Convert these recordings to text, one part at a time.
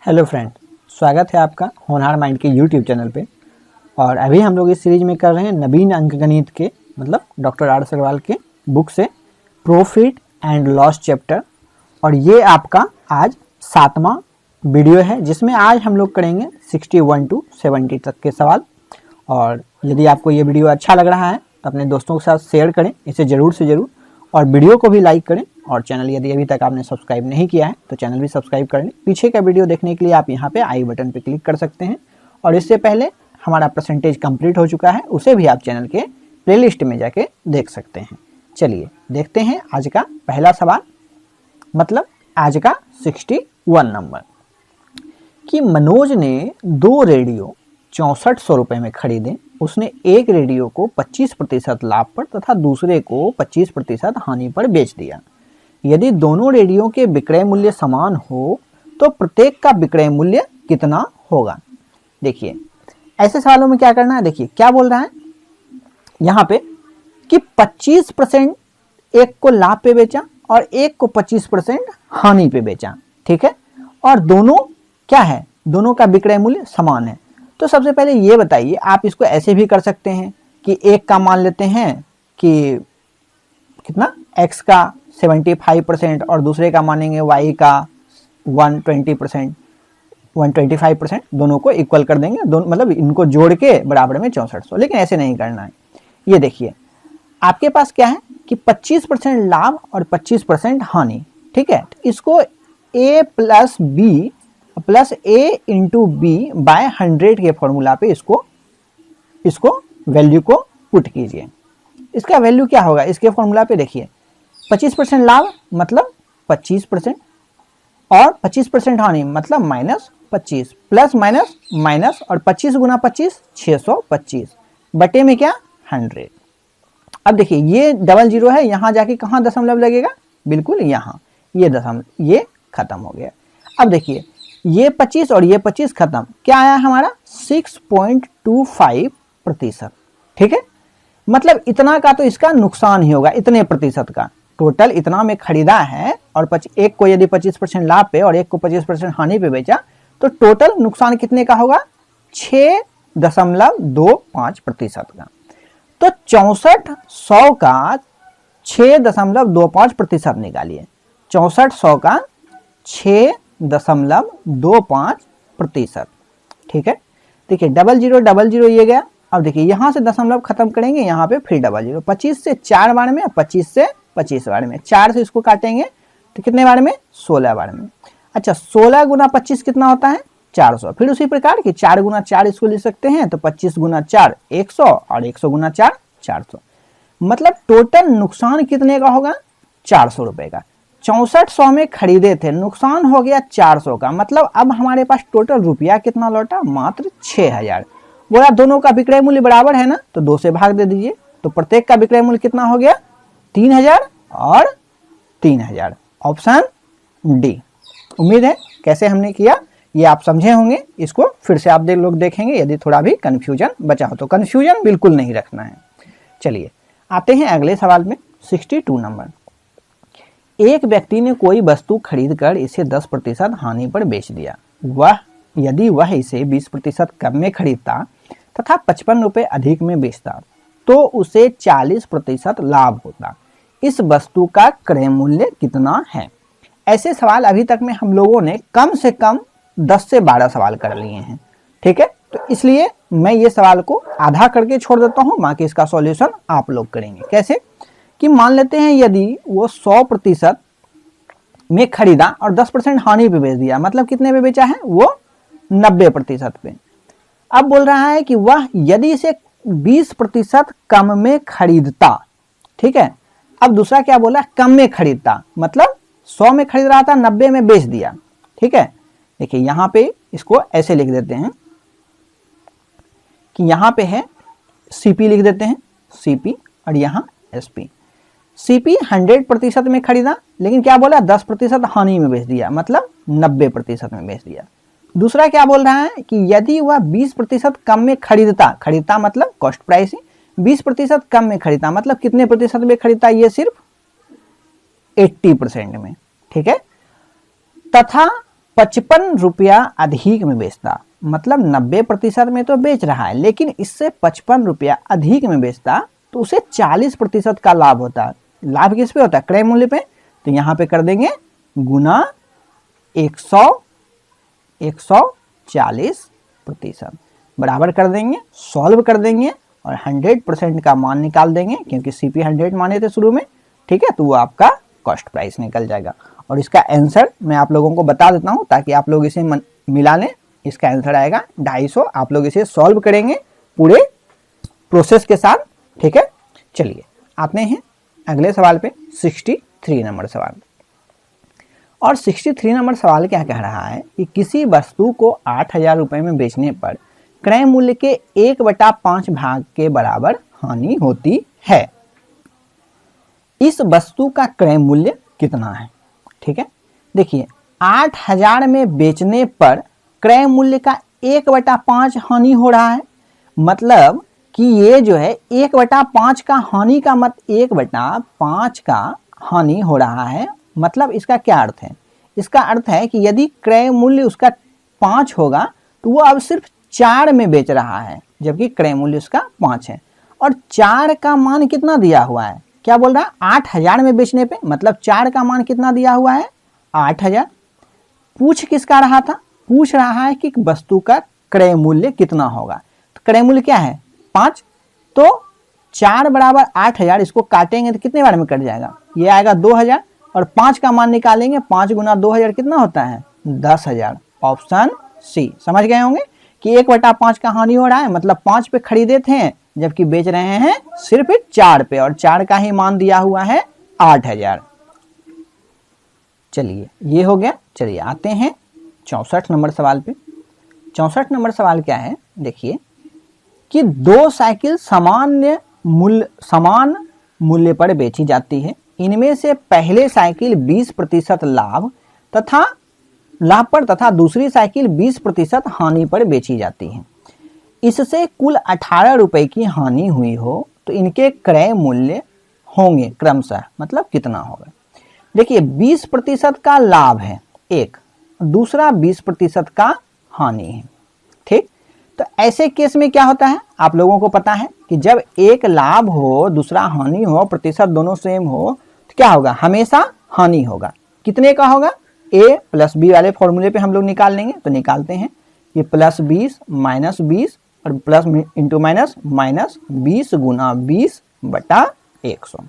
Hello friend, स्वागत है आपका होनहार माइंड के यूट्यूब चैनल पे। और अभी हम लोग इस सीरीज में कर रहे हैं नवीन अंकगणित के मतलब डॉक्टर आर अग्रवाल के बुक से प्रॉफिट एंड लॉस चैप्टर। और ये आपका आज 7वां वीडियो है जिसमें आज हम लोग करेंगे 61 to 70 तक के सवाल। और यदि आपको ये वीडियो अच्छा लग रहा है तो अपने दोस्तों के साथ शेयर करें इसे ज़रूर से ज़रूर, और वीडियो को भी लाइक करें। और चैनल यदि अभी तक आपने सब्सक्राइब नहीं किया है तो चैनल भी सब्सक्राइब कर लें। पीछे का वीडियो देखने के लिए आप यहाँ पे आई बटन पे क्लिक कर सकते हैं। और इससे पहले हमारा परसेंटेज कंप्लीट हो चुका है, उसे भी आप चैनल के प्लेलिस्ट में जाके देख सकते हैं। चलिए देखते हैं आज का पहला सवाल, मतलब आज का 61 नंबर कि मनोज ने 2 रेडियो 6400 रुपये में खरीदे। उसने एक रेडियो को 25% लाभ पर तथा दूसरे को 25% हानि पर बेच दिया। यदि दोनों रेडियो के विक्रय मूल्य समान हो तो प्रत्येक का विक्रय मूल्य कितना होगा। देखिए ऐसे सवालों में क्या करना है, देखिए क्या बोल रहा है यहाँ पे कि 25% एक को लाभ पे बेचा और एक को 25% हानि पे बेचा, ठीक है। और दोनों क्या है, दोनों का विक्रय मूल्य समान है। तो सबसे पहले ये बताइए, आप इसको ऐसे भी कर सकते हैं कि एक का मान लेते हैं कि कितना x का 75% और दूसरे का मानेंगे y का 120%, 125%, दोनों को इक्वल कर देंगे, दोनों मतलब इनको जोड़ के बराबर में 6400। लेकिन ऐसे नहीं करना है। ये देखिए आपके पास क्या है कि 25% लाभ और 25% हानि, ठीक है। तो इसको a plus B plus a into B by 100 के फॉर्मूला पे इसको वैल्यू को पुट कीजिए। इसका वैल्यू क्या होगा, इसके फॉर्मूला पे देखिए 25% लाभ मतलब 25% और 25% हानि मतलब -25, प्लस माइनस माइनस और 25 गुना 25 625 बटे में क्या 100। अब देखिए ये डबल जीरो है, यहाँ जाके कहाँ दशमलव लगेगा, बिल्कुल यहाँ, ये दशमलव, ये खत्म हो गया। अब देखिए ये 25 और ये 25 खत्म, क्या आया हमारा 6.25%, ठीक है। मतलब इतना का तो इसका नुकसान ही होगा, इतने प्रतिशत का। टोटल इतना में खरीदा है और एक को यदि 25% लाभ पे और एक को 25% हानि पे बेचा तो टोटल नुकसान कितने का होगा 6.25% का। तो 6400 का 6.25% निकालिए। 6400 का 6.25%, ठीक है। देखिए डबल जीरो ये गया। अब देखिए यहाँ से दशमलव खत्म करेंगे, यहाँ पे फिर डबल जीरो, 25 से 4 बार में, 25 से 25 बार में, 4 से इसको काटेंगे तो कितने बार में 16 बार में। अच्छा 16 गुना 25 कितना होता है 400। फिर उसी प्रकार की 4 गुना 4 इसको ले सकते हैं, तो 25 गुना 4 100 और 100 गुना 4 400। मतलब टोटल नुकसान कितने का होगा 400 रुपए का। 6400 में खरीदे थे, नुकसान हो गया 400 का, मतलब अब हमारे पास टोटल रुपया कितना लौटा मात्र 6000। बोला दोनों का विक्रय मूल्य बराबर है ना, तो 2 से भाग दे दीजिए, तो प्रत्येक का विक्रय मूल्य कितना हो गया 3000 और 3000, ऑप्शन डी। उम्मीद है कैसे हमने किया ये आप समझे होंगे। इसको फिर से आप लोग देखेंगे, यदि थोड़ा भी कंफ्यूजन बचा हो तो कंफ्यूजन बिल्कुल नहीं रखना है। चलिए आते हैं अगले सवाल में 62 नंबर। एक व्यक्ति ने कोई वस्तु खरीद कर इसे 10% हानि पर बेच दिया। यदि वह इसे 20% कम में खरीदता तथा 55 रुपये अधिक में बेचता तो उसे 40% लाभ होता। इस वस्तु का क्रय मूल्य कितना है। ऐसे सवाल अभी तक में हम लोगों ने कम से कम 10 से 12 सवाल कर लिए हैं, ठीक है। तो इसलिए मैं ये सवाल को आधा करके छोड़ देता हूँ, बाकी इसका सॉल्यूशन आप लोग करेंगे। कैसे कि मान लेते हैं यदि वो 100% में खरीदा और 10% हानि पे बेच दिया, मतलब कितने पे बेचा है वो 90% पे। अब बोल रहा है कि वह यदि इसे 20% कम में खरीदता, ठीक है। अब दूसरा क्या बोला, कम में खरीदता, मतलब 100 में खरीद रहा था 90 में बेच दिया, ठीक है। देखिए यहाँ पे इसको ऐसे लिख देते हैं कि यहाँ पे है सीपी लिख देते हैं, सीपी, और यहाँ एसपी। सीपी 100% में खरीदा, लेकिन क्या बोला 10% हानि में बेच दिया, मतलब 90% में बेच दिया। दूसरा क्या बोल रहा है कि यदि वह 20% कम में खरीदता मतलब कॉस्ट प्राइस ही, 20% कम में खरीदता मतलब कितने प्रतिशत में खरीदता, ये सिर्फ 80% में, ठीक है। तथा 55 रुपया अधिक में बेचता, मतलब 90% में तो बेच रहा है, लेकिन इससे 55 रुपया अधिक में बेचता तो उसे 40% का लाभ होता है। लाभ किस पे होता है? क्रय मूल्य पे। तो यहाँ पे कर देंगे गुना 140% बराबर कर देंगे, सॉल्व कर देंगे और 100% का मान निकाल देंगे, क्योंकि सीपी 100 माने थे शुरू में, ठीक है। तो वो आपका कॉस्ट प्राइस निकल जाएगा। और इसका आंसर मैं आप लोगों को बता देता हूँ ताकि आप लोग इसे मिला लें। इसका आंसर आएगा 250। आप लोग इसे सॉल्व करेंगे पूरे प्रोसेस के साथ, ठीक है। चलिए आते हैं अगले सवाल पे, 63 नंबर सवाल। और 63 नंबर सवाल क्या कह रहा है कि किसी वस्तु को 8,000 रुपये में बेचने पर क्रय मूल्य के 1/5 भाग के बराबर हानि होती है। इस वस्तु का क्रय मूल्य कितना है? ठीक है, देखिए 8,000 में बेचने पर क्रय मूल्य का 1/5 हानि हो रहा है। मतलब कि ये जो है 1/5 का हानि का 1/5 का हानि हो रहा है। मतलब इसका क्या अर्थ है? इसका अर्थ है कि यदि क्रय मूल्य उसका 5 होगा तो वो अब सिर्फ 4 में बेच रहा है, जबकि क्रय मूल्य उसका 5 है। और 4 का मान कितना दिया हुआ है? क्या बोल रहा है? 8,000 में बेचने पे, मतलब 4 का मान कितना दिया हुआ है? 8,000। पूछ किसका रहा था? पूछ रहा है कि वस्तु का क्रय मूल्य कितना होगा। तो क्रय मूल्य क्या है? 5। तो 4 बराबर 8,000, इसको काटेंगे तो कितने बार में कट जाएगा? ये आएगा 2,000। और 5 का मान निकालेंगे, 5 गुना 2,000 कितना होता है? 10,000। Option C. समझ गए होंगे कि 1/5 का हानि हो रहा है, मतलब 5 पे खरीदे थे जबकि बेच रहे हैं सिर्फ 4 पे, और 4 का ही मान दिया हुआ है 8,000। चलिए ये हो गया। चलिए आते हैं 64 नंबर सवाल पे। 64 नंबर सवाल क्या है? देखिए कि 2 साइकिल समान मूल्य पर बेची जाती है। इनमें से पहले साइकिल 20% लाभ पर तथा दूसरी साइकिल 20% हानि पर बेची जाती है। इससे कुल 18 रुपए की हानि हुई हो तो इनके क्रय मूल्य होंगे क्रमशः, मतलब कितना होगा? देखिए 20% का लाभ है एक, दूसरा 20% का हानि है, ठीक। तो ऐसे केस में क्या होता है? आप लोगों को पता है कि जब एक लाभ हो दूसरा हानि हो, प्रतिशत दोनों सेम हो, तो क्या होगा? हमेशा हानि होगा। कितने का होगा? a + b वाले फॉर्मूले पे हम लोग निकाल लेंगे। तो निकालते हैं कि +20 - 20 और प्लस इंटू माइनस -20 गुना 20/100।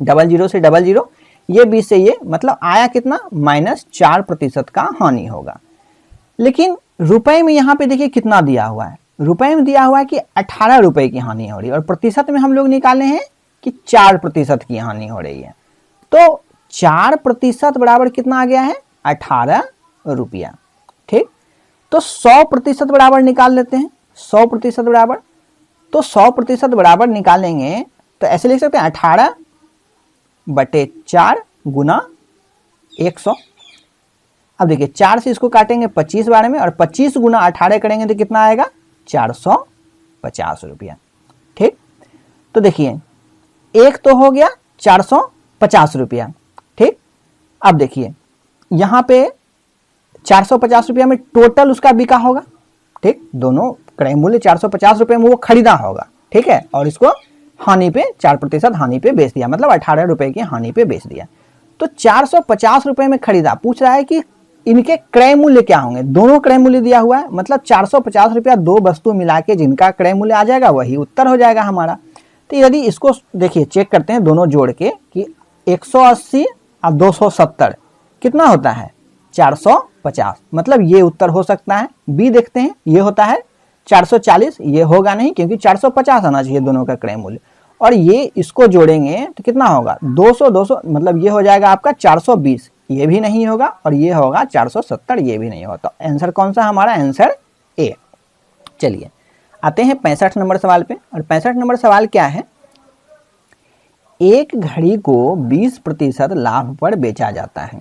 00 से 00, ये 20 से ये, मतलब आया कितना? -4% का हानि होगा। लेकिन रुपए में यहाँ पे देखिए कितना दिया हुआ है? रुपए में दिया हुआ है कि 18 रुपए की हानि हो रही है, और प्रतिशत में हम लोग निकाले हैं कि 4% की हानि हो रही है। तो 4% बराबर कितना आ गया है? 18 रुपया, ठीक। तो 100% बराबर निकाल लेते हैं। 100% बराबर, तो 100% बराबर निकालेंगे तो ऐसे लिख सकते हैं 18/4 गुना 100। अब देखिए 4 से इसको काटेंगे 25 बार में, और 25 गुना 18 करेंगे तो कितना आएगा? 450 रुपया, ठीक। तो देखिए एक तो हो गया 450 रुपया, ठीक। अब देखिए यहाँ पे 450 रुपया में टोटल उसका बिका होगा, ठीक। दोनों क्रय मूल्य 450 रुपये में वो खरीदा होगा, ठीक है। और इसको हानि पे 4% हानि पे बेच दिया, मतलब 18 रुपए की हानि पे बेच दिया। तो 450 रुपये में खरीदा। पूछ रहा है कि इनके क्रय मूल्य क्या होंगे? दोनों क्रय मूल्य दिया हुआ है, मतलब 450 रुपया दो वस्तु मिला के जिनका क्रय मूल्य आ जाएगा वही उत्तर हो जाएगा हमारा। तो यदि इसको देखिए चेक करते हैं दोनों जोड़ के कि 180 और 270 कितना होता है? 450, मतलब ये उत्तर हो सकता है। बी देखते हैं, ये होता है 440, ये होगा नहीं क्योंकि 450 आना चाहिए दोनों का क्रय मूल्य। और ये इसको जोड़ेंगे तो कितना होगा? 200, मतलब ये हो जाएगा आपका 420, ये भी नहीं होगा। और ये होगा 470, ये भी नहीं होता। आंसर कौन सा? हमारा आंसर ए। चलिए आते हैं 65 नंबर सवाल पे। और 65 नंबर सवाल क्या है? एक घड़ी को 20% लाभ पर बेचा जाता है।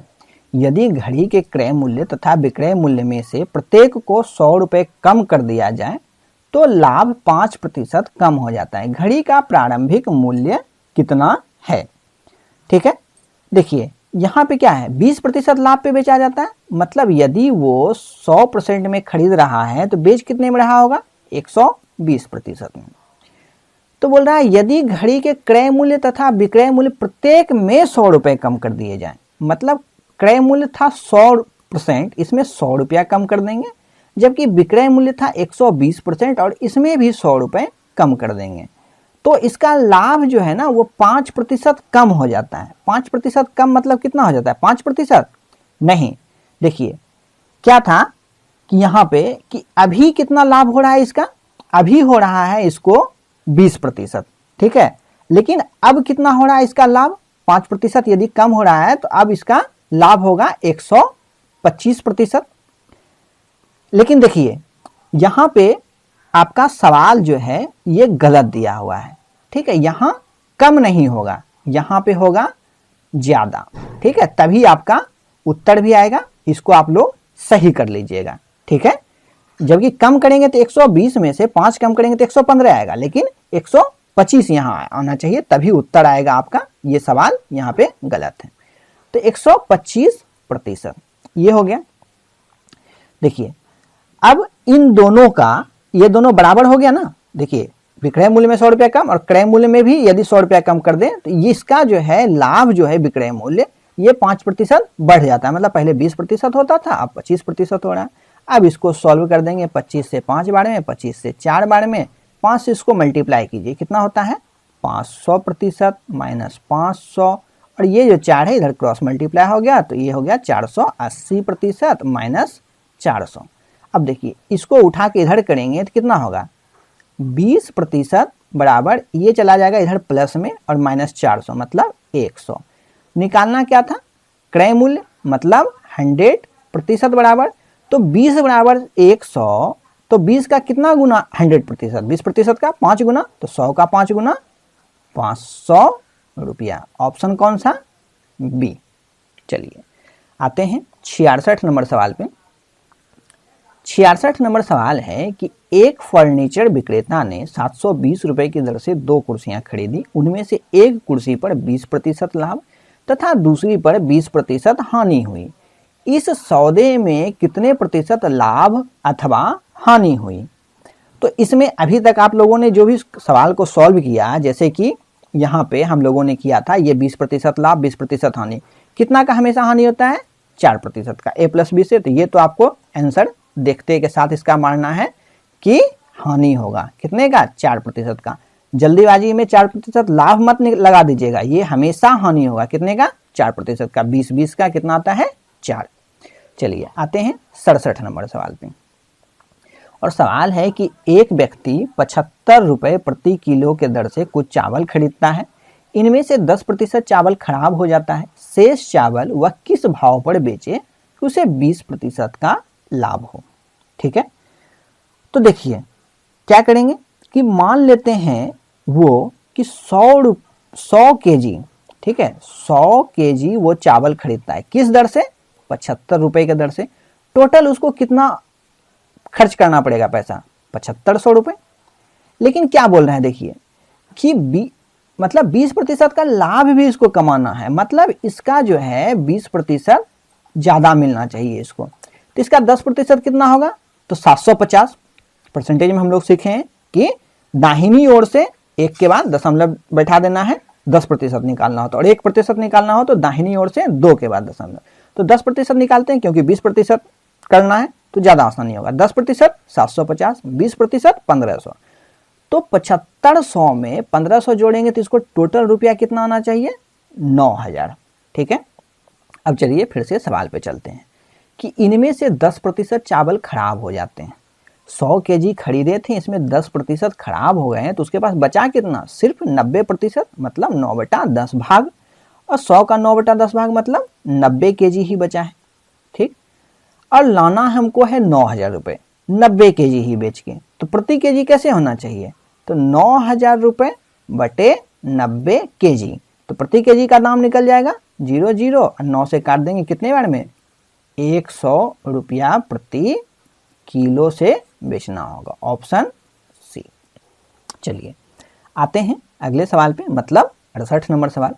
यदि घड़ी के क्रय मूल्य तथा विक्रय मूल्य में से प्रत्येक को 100 रुपये कम कर दिया जाए तो लाभ 5% कम हो जाता है। घड़ी का प्रारंभिक मूल्य कितना है? ठीक है, देखिए यहाँ पे क्या है, 20% लाभ पे बेचा जाता है, मतलब यदि वो 100% में खरीद रहा है तो बेच कितने में रहा होगा, 120% में। तो बोल रहा है यदि घड़ी के क्रय मूल्य तथा विक्रय मूल्य प्रत्येक में 100 रुपये कम कर दिए जाएं, मतलब क्रय मूल्य था 100%, इसमें 100 रुपया कम कर देंगे, जबकि विक्रय मूल्य था 120% और इसमें भी 100 रुपये कम कर देंगे, तो इसका लाभ जो है ना वो 5% कम हो जाता है। 5% कम मतलब कितना हो जाता है, 5%? नहीं, देखिए क्या था कि यहाँ पे कि अभी कितना लाभ हो रहा है इसका, अभी हो रहा है इसको 20%, ठीक है, लेकिन अब कितना हो रहा है इसका लाभ, 5% यदि कम हो रहा है तो अब इसका लाभ होगा 125%। लेकिन देखिए यहाँ पे आपका सवाल जो है ये गलत दिया हुआ है, ठीक है, यहाँ कम नहीं होगा, यहाँ पे होगा ज्यादा, ठीक है, तभी आपका उत्तर भी आएगा, इसको आप लोग सही कर लीजिएगा, ठीक है। जबकि कम करेंगे तो 120 में से 5 कम करेंगे तो 115 आएगा, लेकिन 125 यहाँ आना चाहिए, तभी उत्तर आएगा आपका, ये सवाल यहाँ पे गलत है। तो 125% ये हो गया। देखिए अब इन दोनों का, ये दोनों बराबर हो गया ना, देखिए विक्रय मूल्य में 100 रुपया कम और क्रय मूल्य में भी यदि 100 रुपया कम कर दें तो इसका जो है लाभ जो है विक्रय मूल्य ये 5% बढ़ जाता है, मतलब पहले 20% होता था, अब 25% हो रहा है। अब इसको सॉल्व कर देंगे, 25 से 5 बार में, 25 से 4 बार में, 5 से इसको मल्टीप्लाई कीजिए, कितना होता है 500% माइनस 500, और ये जो 4 है इधर क्रॉस मल्टीप्लाई हो गया तो ये हो गया 480% माइनस 400। अब देखिए इसको उठा के इधर करेंगे तो कितना होगा, 20% बराबर ये चला जाएगा इधर प्लस में और माइनस 400 मतलब 100। निकालना क्या था, क्रय मूल्य मतलब 100% बराबर, तो 20 बराबर 100, तो 20 का कितना गुना 100%, 20% का 5 गुना, तो 100 का 5 गुना 500 रुपया। ऑप्शन कौन सा, बी। चलिए आते हैं 66 नंबर सवाल पे। 66 नंबर सवाल है कि एक फर्नीचर विक्रेता ने 720 रुपए की दर से 2 कुर्सियां खरीदी, उनमें से एक कुर्सी पर 20% लाभ तथा दूसरी पर 20% हानि हुई। इस सौदे में कितने प्रतिशत लाभ अथवा हानि हुई। तो इसमें अभी तक आप लोगों ने जो भी सवाल को सॉल्व किया, जैसे कि यहाँ पे हम लोगों ने किया था ये 20% लाभ 20% हानि, कितना का हमेशा हानि होता है, 4% का, a प्लस बी से। तो ये तो आपको आंसर देखते के साथ इसका मानना है कि हानि होगा, कितने का, 4% का। जल्दीबाजी में 4% लाभ मत लगा दीजिएगा, ये हमेशा हानि होगा, कितने का, 4% का। 20 का कितना आता है, 4। चलिए आते हैं 67 नंबर सवाल पे। और सवाल है कि एक व्यक्ति 75 रुपए प्रति किलो के दर से कुछ चावल खरीदता है, इनमें से 10% चावल खराब हो जाता है, शेष चावल वह किस भाव पर बेचे कि उसे 20% का लाभ हो। ठीक है, तो देखिए क्या करेंगे कि मान लेते हैं वो कि 100 केजी, ठीक है, 100 केजी वो चावल खरीदता है, किस दर से, 75 रुपए के दर से। टोटल उसको कितना खर्च करना पड़ेगा पैसा, 7500 रुपए। लेकिन क्या बोल रहे हैं देखिए कि मतलब 20% का लाभ भी इसको कमाना है, मतलब इसका जो है 20% ज्यादा मिलना चाहिए इसको। तो इसका 10% कितना होगा, तो 750। परसेंटेज में हम लोग सीखे हैं कि दाहिनी ओर से एक के बाद दशमलव बैठा देना है, 10% निकालना हो तो, और 1% निकालना हो तो दाहिनी ओर से 2 के बाद दशमलव। तो 10% निकालते हैं क्योंकि 20% करना है तो ज्यादा आसानी होगा। 10% 750, 20% 1500। तो 7500 में 1500 जोड़ेंगे तो इसको टोटल रुपया कितना आना चाहिए, 9000। ठीक है, अब चलिए फिर से सवाल पे चलते हैं कि इनमें से 10% चावल खराब हो जाते हैं। 100 केजी खरीदे थे, इसमें 10% खराब हो गए हैं, तो उसके पास बचा कितना, सिर्फ 90%, मतलब 9/10 भाग, और 100 का 9/10 भाग मतलब 90 केजी ही बचा है। ठीक, और लाना हमको है 9000 रुपये, 90 केजी ही बेच के, तो प्रति केजी कैसे होना चाहिए, तो 9000 रुपये बटे 90 केजी, तो प्रति केजी का दाम निकल जाएगा 00, और 9 से काट देंगे कितने बार में, 100 रुपया प्रति किलो से बेचना होगा, ऑप्शन सी। चलिए आते हैं अगले सवाल पे, मतलब 68 नंबर सवाल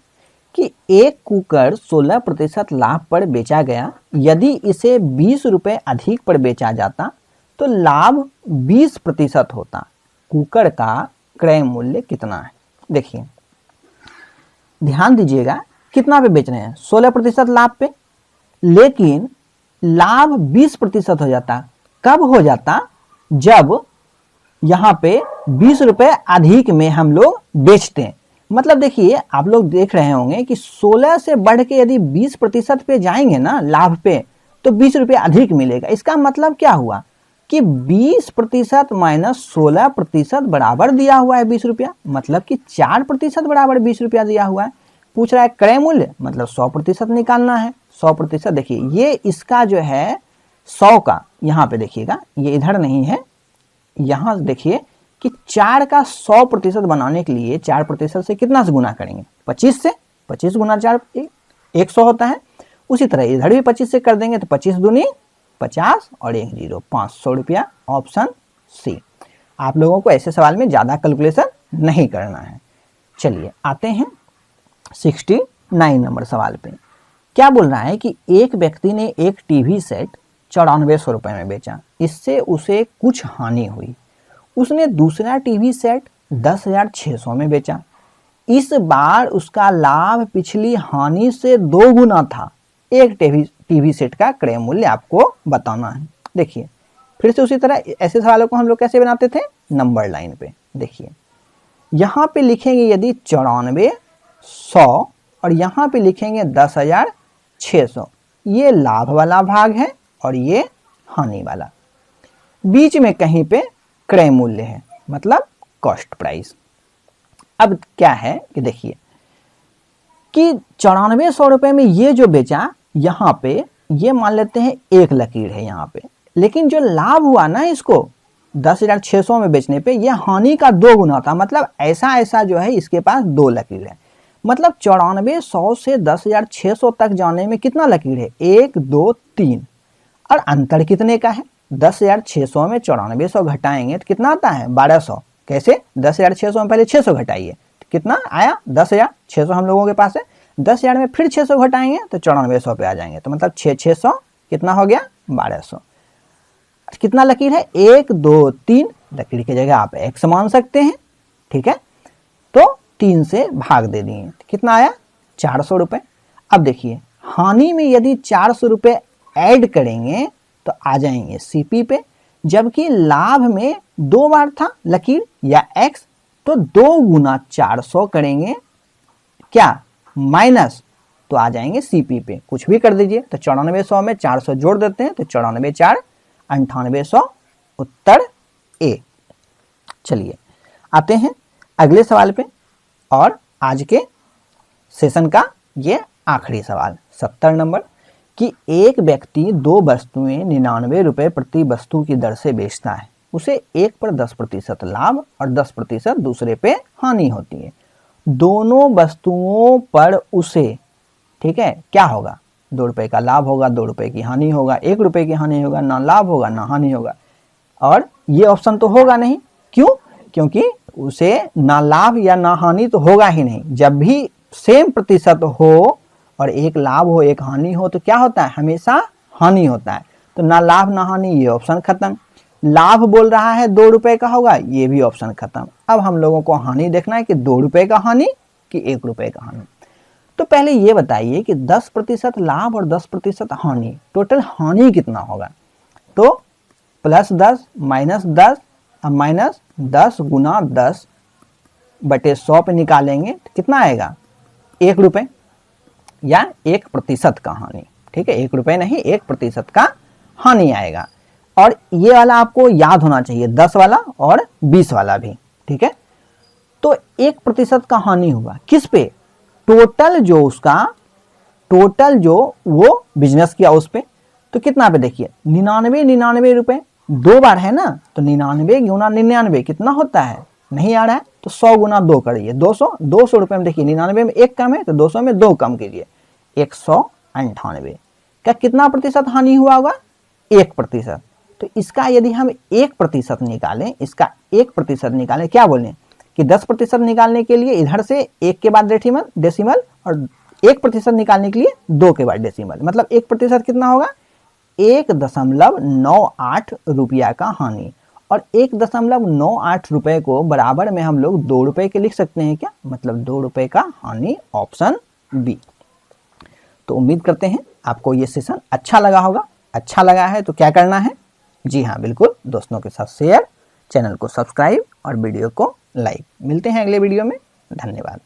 कि एक कुकर 16% लाभ पर बेचा गया, यदि इसे 20 रुपये अधिक पर बेचा जाता तो लाभ 20% होता। कुकर का क्रय मूल्य कितना है? देखिए ध्यान दीजिएगा, कितना पे बेच रहे हैं? 16% लाभ पे, लेकिन लाभ 20% हो जाता। कब हो जाता? जब यहाँ पे 20 रुपये अधिक में हम लोग बेचते हैं। मतलब देखिए, आप लोग देख रहे होंगे कि 16 से बढ़ के यदि 20% पे जाएंगे ना लाभ पे, तो 20 रुपये अधिक मिलेगा। इसका मतलब क्या हुआ कि 20% माइनस 16% बराबर दिया हुआ है 20 रुपया, मतलब कि 4% बराबर 20 रुपया दिया हुआ है। पूछ रहा है क्रय मूल्य, मतलब 100% निकालना है। 100% देखिए, ये इसका जो है 100 का, यहाँ पे देखिएगा, ये इधर नहीं है, यहाँ देखिए कि 4 का 100% बनाने के लिए 4% से कितना से गुना करेंगे? 25 से। 25 गुना 4 100 होता है। उसी तरह इधर भी 25 से कर देंगे तो 25 दूनी 50 और 1 0, 500 रुपया। Option C. आप लोगों को ऐसे सवाल में ज़्यादा कैलकुलेशन नहीं करना है। चलिए आते हैं 69 नंबर सवाल पे। क्या बोल रहा है कि एक व्यक्ति ने एक टीवी सेट 9400 रुपये में बेचा, इससे उसे कुछ हानि हुई। उसने दूसरा टीवी सेट 10,600 में बेचा। इस बार उसका लाभ पिछली हानि से 2 गुना था। एक टीवी सेट का क्रय मूल्य आपको बताना है। देखिए फिर से उसी तरह ऐसे सवालों को हम लोग कैसे बनाते थे? नंबर लाइन पे। देखिए यहाँ पे लिखेंगे यदि 9400 और यहाँ पे लिखेंगे 10,600, ये लाभ वाला भाग है और ये हानि वाला। बीच में कहीं पे क्रय मूल्य है, मतलब कॉस्ट प्राइस। अब क्या है कि देखिए कि 9400 रुपये में ये जो बेचा, यहाँ पे ये मान लेते हैं एक लकीर है यहाँ पे, लेकिन जो लाभ हुआ ना इसको 10,600 में बेचने पे, ये हानि का 2 गुना था। मतलब ऐसा जो है इसके पास 2 लकीर है। मतलब 9400 से 10,600 तक जाने में कितना लकीर है? 1 2 3। और अंतर कितने का है? 10,600 में 9400 घटाएंगे तो कितना आता है? 1200। कैसे? 10,600 में पहले 600 घटाइए तो कितना आया? 10,600 हम लोगों के पास है। 10,000 में फिर 600 घटाएंगे तो 9400 पे आ जाएंगे। तो मतलब 600 कितना हो गया? 1200। कितना लकीर है? 1 2 3। लकीर की जगह आप x मान सकते हैं, ठीक है। तो 3 से भाग दे दिए, कितना आया? 400 रुपये। अब देखिए हानि में यदि 400 रुपये ऐड करेंगे तो आ जाएंगे सीपी पे, जबकि लाभ में 2 बार था लकीर या x, तो 2 गुना 400 करेंगे क्या? माइनस, तो आ जाएंगे सीपी पे। कुछ भी कर दीजिए। तो 9400 में 400 जोड़ देते हैं तो 94 4 9800, उत्तर ए। चलिए आते हैं अगले सवाल पे, और आज के सेशन का ये आखिरी सवाल 70 नंबर, कि एक व्यक्ति 2 वस्तुएं 99 रुपये प्रति वस्तु की दर से बेचता है। उसे एक पर 10% लाभ और 10% दूसरे पे हानि होती है। दोनों वस्तुओं पर उसे, ठीक है, क्या होगा? 2 रुपये का लाभ होगा, 2 रुपये की हानि होगा, 1 रुपये की हानि होगा, ना लाभ होगा ना हानि होगा। और ये ऑप्शन तो होगा नहीं। क्यों? क्योंकि उसे ना लाभ या ना हानि तो होगा ही नहीं। जब भी सेम प्रतिशत हो और एक लाभ हो एक हानि हो तो क्या होता है? हमेशा हानि होता है। तो ना लाभ ना हानि, ये ऑप्शन खत्म। लाभ बोल रहा है 2 रुपये का होगा, ये भी ऑप्शन खत्म। अब हम लोगों को हानि देखना है कि 2 रुपये का हानि कि 1 रुपये का हानि। तो पहले ये बताइए कि 10% लाभ और 10% हानि, टोटल हानि कितना होगा? तो +10 -10 और -10 गुना 10 बटे 100 पे निकालेंगे तो कितना आएगा? 1 रुपये या 1% का हानि, ठीक है। 1 रुपये नहीं, 1% का हानि आएगा। और ये वाला आपको याद होना चाहिए, 10 वाला और 20 वाला भी, ठीक है। तो 1% का हानि हुआ किस पे? टोटल जो उसका, टोटल जो वो बिजनेस किया उस पे। तो कितना पे? देखिए 99 रुपये 2 बार है ना, तो 99 गुना 99 कितना होता है? नहीं आ रहा है तो 100 गुना 2 करिए, 200 रुपये में। देखिए 99 में 1 कम है तो 200 में 2 कम कीजिए, 198 का कितना प्रतिशत हानि हुआ होगा? 1%। तो इसका यदि हम 1% निकालें, इसका 1% निकालें, क्या बोलें कि 10% निकालने के लिए इधर से 1 के बाद डेसिमल और 1% निकालने के लिए 2 के बाद डेसिमल, मतलब 1% कितना होगा 1.98 रुपया का हानि। और 1.98 रुपए को बराबर में हम लोग 2 रुपए के लिख सकते हैं क्या, मतलब 2 रुपए का हानि, ऑप्शन बी। तो उम्मीद करते हैं आपको ये सेशन अच्छा लगा होगा। अच्छा लगा है तो क्या करना है, जी हाँ बिल्कुल, दोस्तों के साथ शेयर, चैनल को सब्सक्राइब और वीडियो को लाइक। मिलते हैं अगले वीडियो में, धन्यवाद।